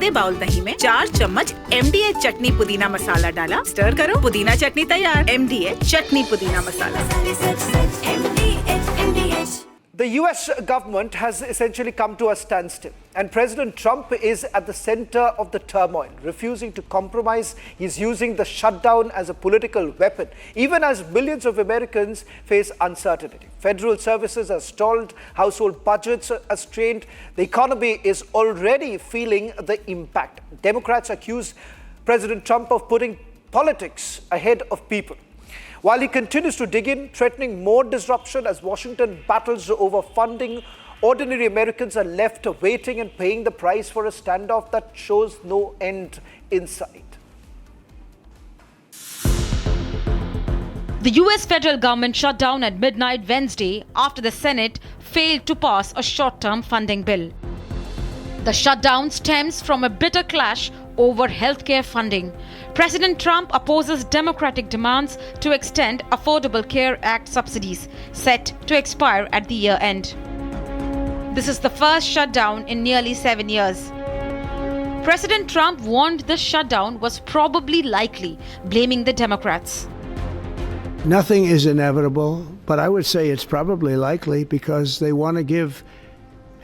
आधे बाउल दही में 4 चम्मच MDH चटनी पुदीना मसाला डाला, स्टर करो, पुदीना चटनी तैयार। MDH चटनी पुदीना मसाला। The US government has essentially come to a standstill, and President Trump is at the center of the turmoil, refusing to compromise. He's using the shutdown as a political weapon, even as millions of Americans face uncertainty. Federal services are stalled, household budgets are strained, the economy is already feeling the impact. Democrats accuse President Trump of putting politics ahead of people, while he continues to dig in, threatening more disruption as Washington battles over funding. Ordinary Americans are left waiting and paying the price for a standoff that shows no end in sight. The US federal government shut down at midnight Wednesday after the Senate failed to pass a short-term funding bill. The shutdown stems from a bitter clash over healthcare funding. President Trump opposes Democratic demands to extend Affordable Care Act subsidies, set to expire at the year end. This is the first shutdown in nearly 7 years. President Trump warned this shutdown was probably likely, blaming the Democrats. Nothing is inevitable, but I would say it's probably likely because they want to give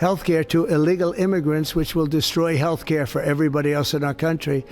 healthcare to illegal immigrants, which will destroy healthcare for everybody else in our country.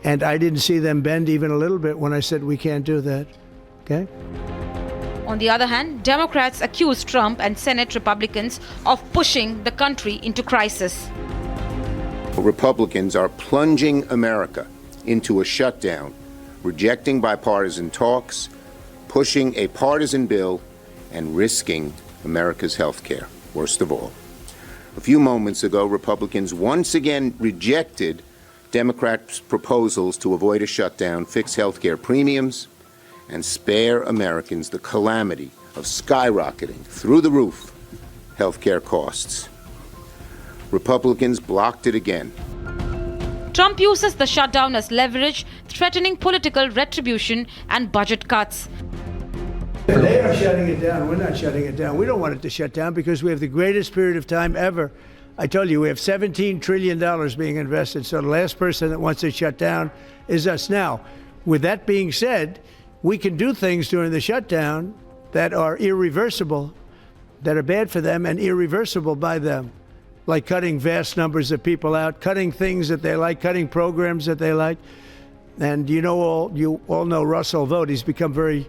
And I didn't see them bend even a little bit when I said we can't do that. Okay? On the other hand, Democrats accuse Trump and Senate Republicans of pushing the country into crisis. Republicans are plunging America into a shutdown, rejecting bipartisan talks, pushing a partisan bill, and risking America's health care, worst of all. A few moments ago, Republicans once again rejected Democrats' proposals to avoid a shutdown, fix health care premiums, and spare Americans the calamity of skyrocketing through the roof health care costs. Republicans blocked it again. Trump uses the shutdown as leverage, threatening political retribution and budget cuts. They are shutting it down. We're not shutting it down. We don't want it to shut down because we have the greatest period of time ever. I told you, we have $17 trillion being invested, so the last person that wants it shut down is us. Now, with that being said, we can do things during the shutdown that are irreversible, that are bad for them and irreversible by them, like cutting vast numbers of people out, cutting things that they like, cutting programs that they like. And you all know Russell Vought. He's become very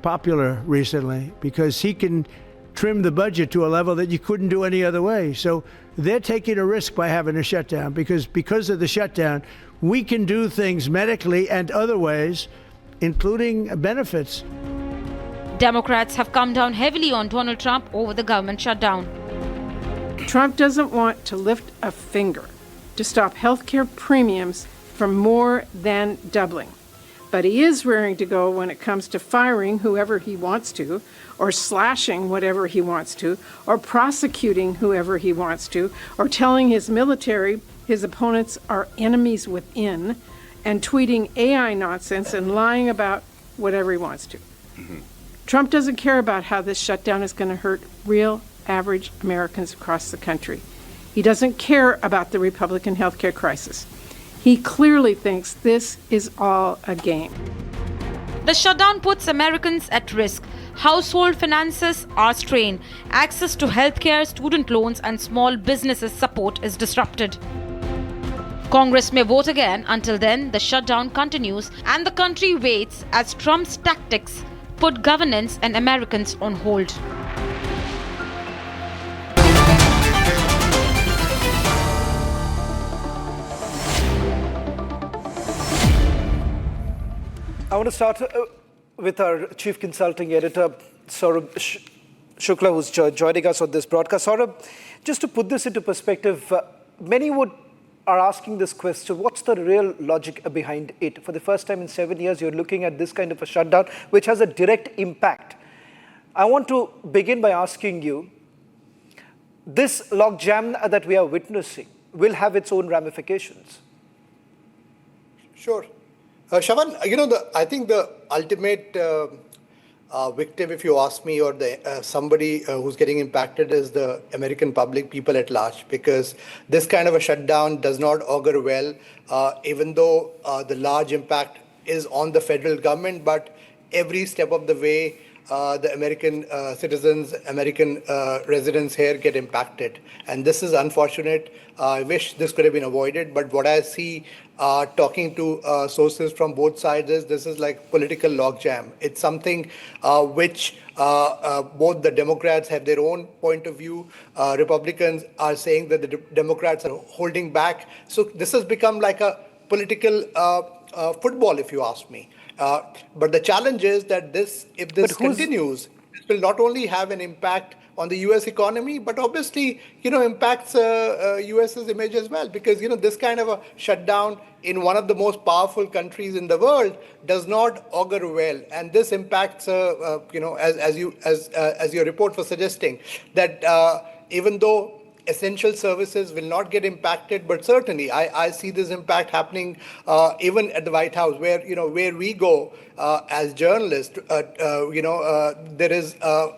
popular recently because he can trim the budget to a level that you couldn't do any other way. So they're taking a risk by having a shutdown because of the shutdown, we can do things medically and other ways, including benefits. Democrats have come down heavily on Donald Trump over the government shutdown. Trump doesn't want to lift a finger to stop healthcare premiums from more than doubling. But he is raring to go when it comes to firing whoever he wants to, or slashing whatever he wants to, or prosecuting whoever he wants to, or telling his military his opponents are enemies within, and tweeting AI nonsense and lying about whatever he wants to. Trump doesn't care about how this shutdown is going to hurt real, average Americans across the country. He doesn't care about the Republican healthcare crisis. He clearly thinks this is all a game. The shutdown puts Americans at risk. Household finances are strained. Access to healthcare, student loans, and small businesses support is disrupted. Congress may vote again. Until then, the shutdown continues and the country waits as Trump's tactics put governance and Americans on hold. I want to start with our chief consulting editor, Saurabh Shukla, who's joining us on this broadcast. Saurabh, just to put this into perspective, many are asking this question: what's the real logic behind it? For the first time in 7 years, you're looking at this kind of a shutdown, which has a direct impact. I want to begin by asking you, this logjam that we are witnessing will have its own ramifications. Sure. Shravan, I think the ultimate victim, if you ask me, or the somebody who's getting impacted is the American public, people at large, because this kind of a shutdown does not augur well, even though the large impact is on the federal government, but every step of the way, the American citizens, American residents here get impacted. And this is unfortunate. I wish this could have been avoided, but what I see talking to sources from both sides is this is like political logjam. It's something which both the Democrats have their own point of view. Republicans are saying that the Democrats are holding back. So this has become like a political football, if you ask me. But the challenge is that if this continues, it will not only have an impact on the U.S. economy, but obviously, impacts U.S.'s image as well. Because, this kind of a shutdown in one of the most powerful countries in the world does not augur well. And this impacts, as your report was suggesting, that even though essential services will not get impacted, but certainly I see this impact happening even at the White House, where we go as journalists. There is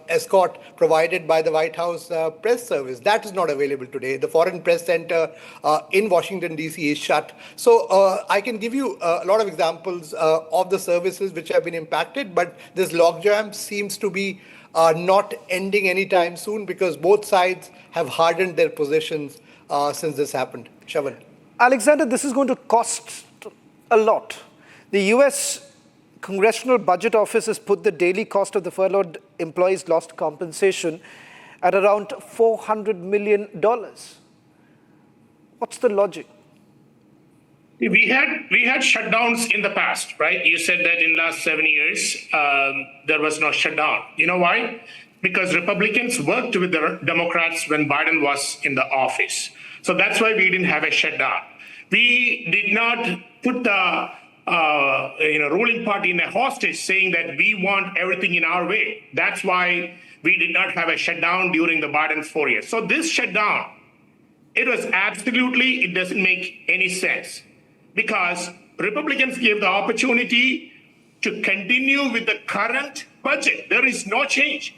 escort provided by the White House press service that is not available today. The Foreign Press Center in Washington D.C. is shut. So I can give you a lot of examples of the services which have been impacted, but this logjam seems to be not ending anytime soon, because both sides have hardened their positions since this happened. Shravan. Alexander, this is going to cost a lot. The U.S. Congressional Budget Office has put the daily cost of the furloughed employees' lost compensation at around $400 million. What's the logic? We had shutdowns in the past, right? You said that in the last 7 years, there was no shutdown. You know why? Because Republicans worked with the Democrats when Biden was in the office. So that's why we didn't have a shutdown. We did not put the ruling party in a hostage saying that we want everything in our way. That's why we did not have a shutdown during the Biden 4 years. So this shutdown, it doesn't make any sense, because Republicans gave the opportunity to continue with the current budget. There is no change.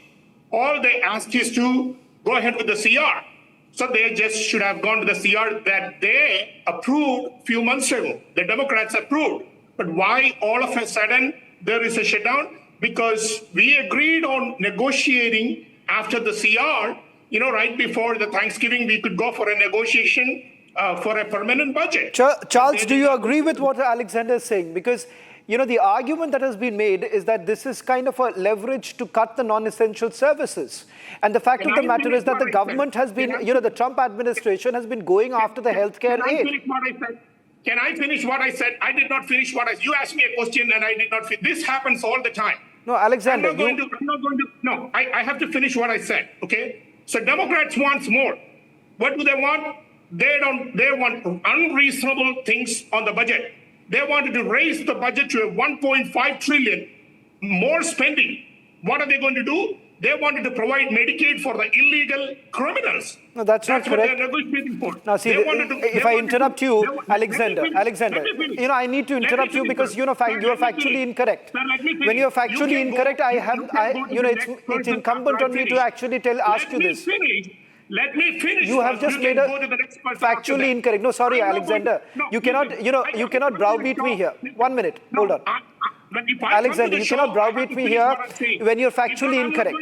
All they asked is to go ahead with the CR. So they just should have gone to the CR that they approved a few months ago. The Democrats approved. But why all of a sudden there is a shutdown? Because we agreed on negotiating after the CR, right before the Thanksgiving, we could go for a negotiation for a permanent budget. Charles, do you agree with what Alexander is saying? Because, the argument that has been made is that this is kind of a leverage to cut the non-essential services. And the fact of the matter is that the government has been, the Trump administration has been going after the healthcare aid. Can I finish what I said? I did not finish you asked me a question and I did not finish. This happens all the time. No, Alexander, I have to finish what I said, okay? So Democrats want more. What do they want? They want unreasonable things on the budget. They wanted to raise the budget to a 1.5 trillion more spending. What are they going to do? They wanted to provide Medicaid for the illegal criminals. No, that's not correct. What they're negotiating for. Now, see, if I interrupt you, Alexander, I need to interrupt you because you are factually incorrect. When you are factually incorrect, it's incumbent on me to actually ask you this. Let me finish. You have just made a factually incorrect. No, sorry, Alexander. You cannot browbeat me here. 1 minute. Hold on. Alexander, you cannot browbeat me here when you're factually incorrect.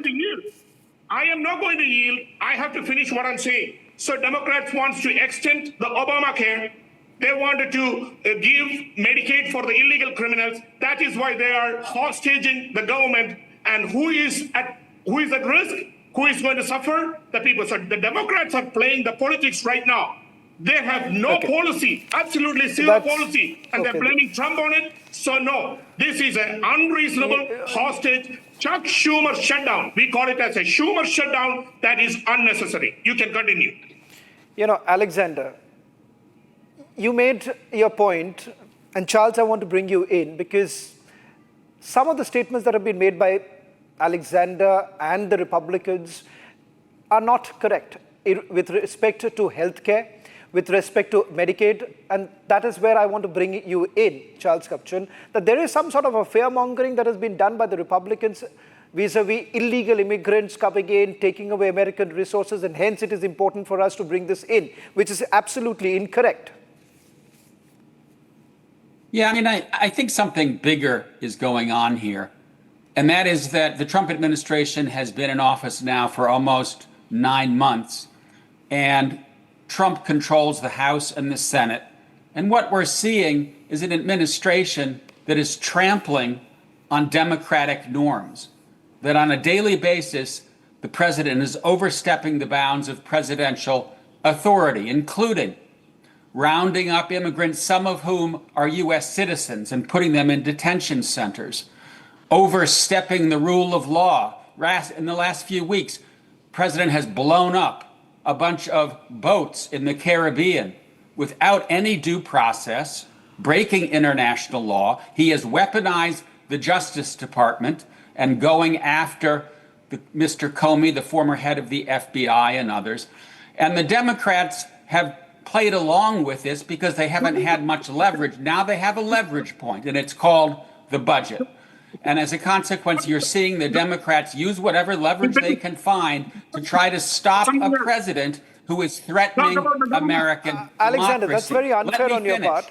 I am not going to yield. I have to finish what I'm saying. So Democrats wants to extend the Obamacare. They wanted to give Medicaid for the illegal criminals. That is why they are hostaging the government. And who is at risk? Who is going to suffer? The people. So the Democrats are playing the politics right now. They have no policy, absolutely zero policy, and they're blaming Trump on it. So no, this is an unreasonable hostage Chuck Schumer shutdown. We call it as a Schumer shutdown that is unnecessary. You can continue. Alexander, you made your point, and Charles, I want to bring you in because some of the statements that have been made by Alexander and the Republicans are not correct with respect to healthcare, with respect to Medicaid, and that is where I want to bring you in, Charles Kupchan, that there is some sort of a fear-mongering that has been done by the Republicans vis-a-vis illegal immigrants coming in, taking away American resources, and hence it is important for us to bring this in, which is absolutely incorrect. Yeah, I mean, I think something bigger is going on here. And that is that the Trump administration has been in office now for almost 9 months. And Trump controls the House and the Senate. And what we're seeing is an administration that is trampling on democratic norms, that on a daily basis, the president is overstepping the bounds of presidential authority, including rounding up immigrants, some of whom are U.S. citizens, and putting them in detention centers, overstepping the rule of law. In the last few weeks, the president has blown up a bunch of boats in the Caribbean without any due process, breaking international law. He has weaponized the Justice Department and going after Mr. Comey, the former head of the FBI, and others. And the Democrats have played along with this because they haven't had much leverage. Now they have a leverage point, and it's called the budget. And as a consequence, you're seeing the Democrats use whatever leverage they can find to try to stop a president who is threatening American Alexander, democracy. that's very unfair on your part.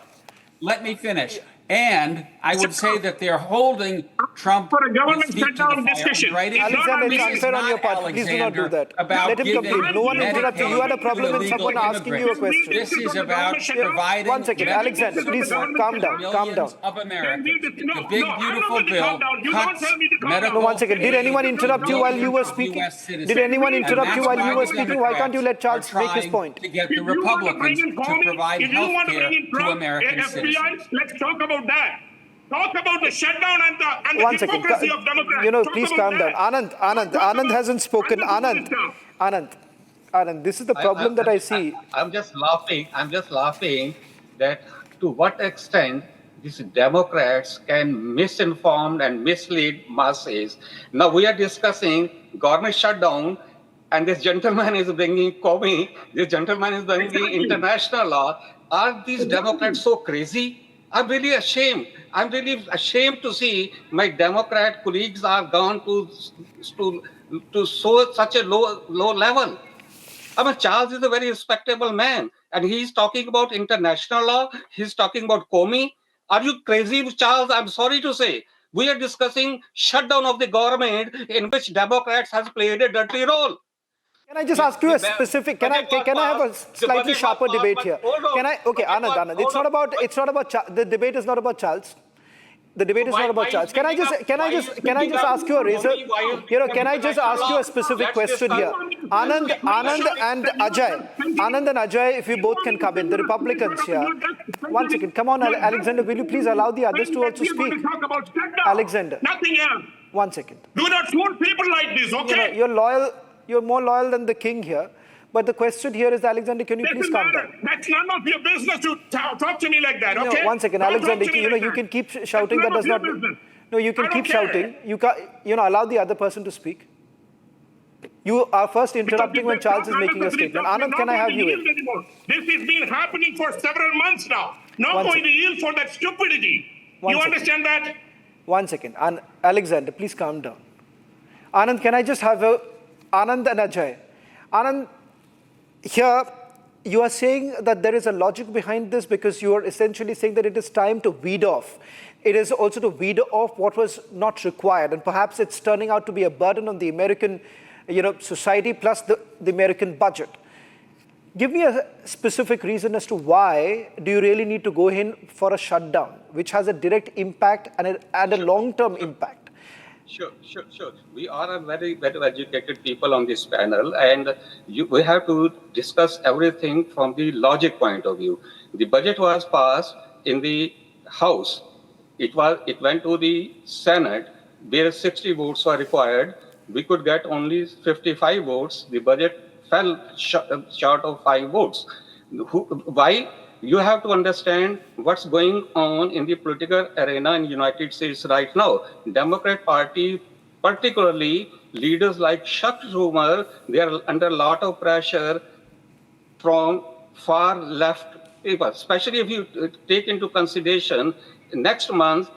Let me finish. And I would say that they're holding Trump for a government feet to the shutdown fire, discussion. right? Alexander, it's This is unfair on not, your part. Please do not do that. about Let him giving complete. No one interrupt you. You had a Medicaid problem to with someone illegal asking you a immigrants. question. This is about providing. One second, Alexander, please calm down, calm down. Of Americans. No, The big no, I'm beautiful not going to bill calm down. You don't cuts tell me to calm medical down. No, one second. Did anyone interrupt you while you were millions of speaking? US citizens. Did anyone And interrupt you that's while why you were the speaking? Why can't you let Democrats Charles make his are point? trying to get the If you want to Republicans bring in to Comey, provide if you health want to care bring in to Trump, American FBI, citizens. let's talk about that. Talk about the shutdown and the One second. hypocrisy of Democrats. You know, Talk please about calm down. that. Anand hasn't spoken. Anand, this is the problem that I see. I'm just laughing that to what extent these Democrats can misinform and mislead masses. Now we are discussing government shutdown, and this gentleman is bringing Comey, this gentleman is bringing international law. Are these Democrats so crazy? I'm really ashamed. I'm really ashamed to see my Democrat colleagues are gone to such a low level. I mean, Charles is a very respectable man, and he's talking about international law. He's talking about Comey. Are you crazy, Charles? I'm sorry to say. We are discussing shutdown of the government in which Democrats has played a dirty role. Can I just ask you a specific? Can I have a slightly sharper debate here? Can I? Okay, Anand. It's not about. The debate is not about Charles. The debate is not about Charles. Can I just ask you a razor? You know, can I just ask you a specific question here? Anand and Ajay, if you both can come in, the Republicans here. One second. Come on, Alexander. Will you please allow the others to also speak? Alexander. Nothing else. 1 second. Do not fool people like this, okay? You know, you're loyal. You're more loyal than the king here. But the question here is, Alexander, can you please calm down? That's none of your business to talk to me like that, okay? No, 1 second, Don't Alexander. talk to me You know, like you that. can keep shouting. That does not. No, you can I keep don't care. shouting. You can't. You know, allow the other person to speak. You are first interrupting when Charles is making a statement. Anand, can I have you in? This has been happening for several months now. Not One going second. to yield for that stupidity. One You second. understand that? 1 second. Alexander, please calm down. Anand, can I just have Anand and Ajay? Anand, here you are saying that there is a logic behind this because you are essentially saying that it is time to weed off. It is also to weed off what was not required, and perhaps it's turning out to be a burden on the American, society plus the American budget. Give me a specific reason as to why do you really need to go in for a shutdown, which has a direct impact and a long-term impact. Sure. We are a very educated people on this panel, and we have to discuss everything from the logic point of view. The budget was passed in the House. It went to the Senate, where 60 votes were required. We could get only 55 votes. The budget fell short of 5 votes. Why? You have to understand what's going on in the political arena in the United States right now. Democrat Party, particularly leaders like Chuck Schumer, they are under a lot of pressure from far left people, especially if you take into consideration next month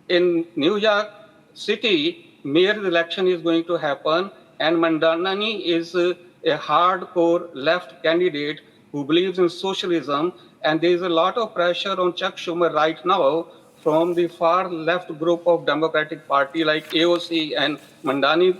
in New York City, mayor election is going to happen, and Mandani is a hardcore left candidate who believes in socialism, and there is a lot of pressure on Chuck Schumer right now from the far left group of Democratic Party like AOC and Mandani,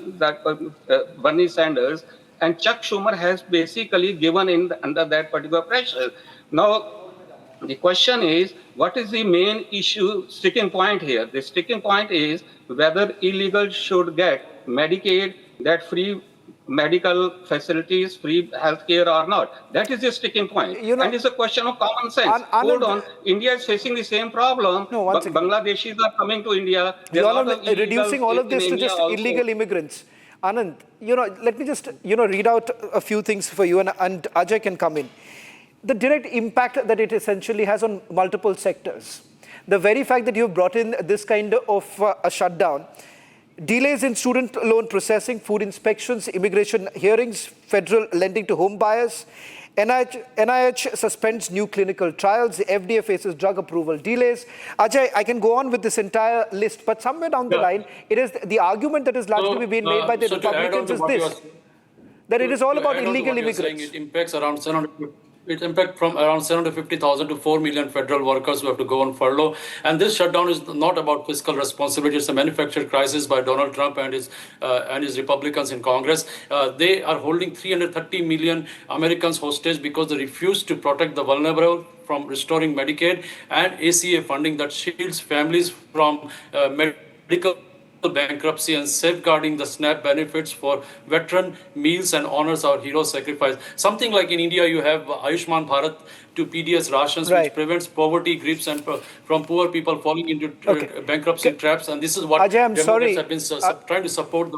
Bernie Sanders, and Chuck Schumer has basically given in under that particular pressure. Now, the question is, what is the main issue, sticking point here? The sticking point is whether illegals should get Medicaid, that free medical facilities, free healthcare or not. That is the sticking point. And it's a question of common sense. Hold on, India is facing the same problem. No, one second. Bangladeshis are coming to India. We all are reducing all of this to just illegal immigrants. Anand, let me just, read out a few things for you, and Ajay can come in. The direct impact that it essentially has on multiple sectors. The very fact that you've brought in this kind of a shutdown, delays in student loan processing, food inspections, immigration hearings, federal lending to home buyers, NIH suspends new clinical trials, the FDA faces drug approval delays. Ajay, I can go on with this entire list, but somewhere down the line, it is the argument that is largely being made by the Republicans is this, that it is all about illegal immigrants. It impacts around 700. It impacts from around 750,000 to 4 million federal workers who have to go on furlough. And this shutdown is not about fiscal responsibility. It's a manufactured crisis by Donald Trump and his Republicans in Congress. They are holding 330 million Americans hostage because they refuse to protect the vulnerable from restoring Medicaid and ACA funding that shields families from medical bankruptcy and safeguarding the SNAP benefits for veteran meals and honors our heroes' sacrifice. Something like in India, you have Ayushman Bharat to PDS rations, which prevents poverty, griefs, and from poor people falling into bankruptcy traps. And this is what Ajay, I'm Democrats have been trying to support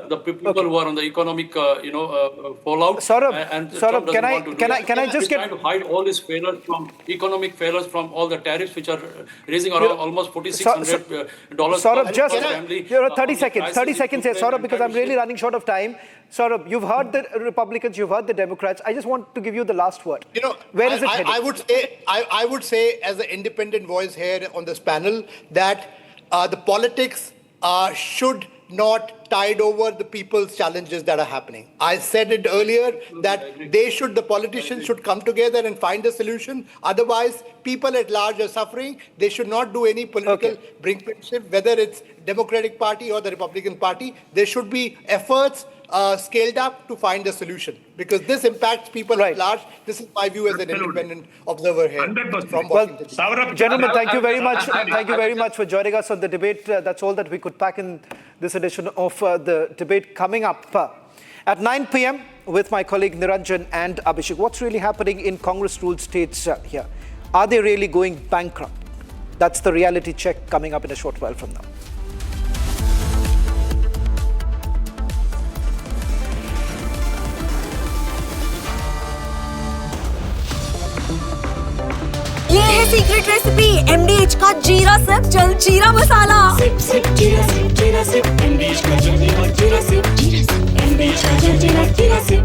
the people who are on the economic, fallout. Saurabh, can I just get trying to hide all these failures from economic failures from all the tariffs which are raising around almost $4,600 Saurabh, just family. 30 seconds here, Saurabh, because I'm really running short of time. Saurabh, you've heard the Republicans, you've heard the Democrats. I just want to give you the last word. Where is it heading? I would say, as an independent voice here on this panel, that the politics should not tide over the people's challenges that are happening. I said it earlier that the politicians should come together and find a solution. Otherwise, people at large are suffering. They should not do any political brinkmanship, whether it's Democratic Party or the Republican Party. There should be efforts scaled up to find a solution, because this impacts people at large. This is my view as an independent observer here from Washington. Gentlemen, thank you very much. Thank you very much for joining us on the debate. That's all that we could pack in this edition of the debate. Coming up at 9 p.m. with my colleague Niranjan and Abhishek. What's really happening in Congress-ruled states here? Are they really going bankrupt? That's the reality check coming up in a short while from now. ये है secret recipe MDH का जीरा SIP जल जीरा मसाला। SIP SIP जीरा SIP MDH का जल जीरा सिप MDH का जल जीरा सिप।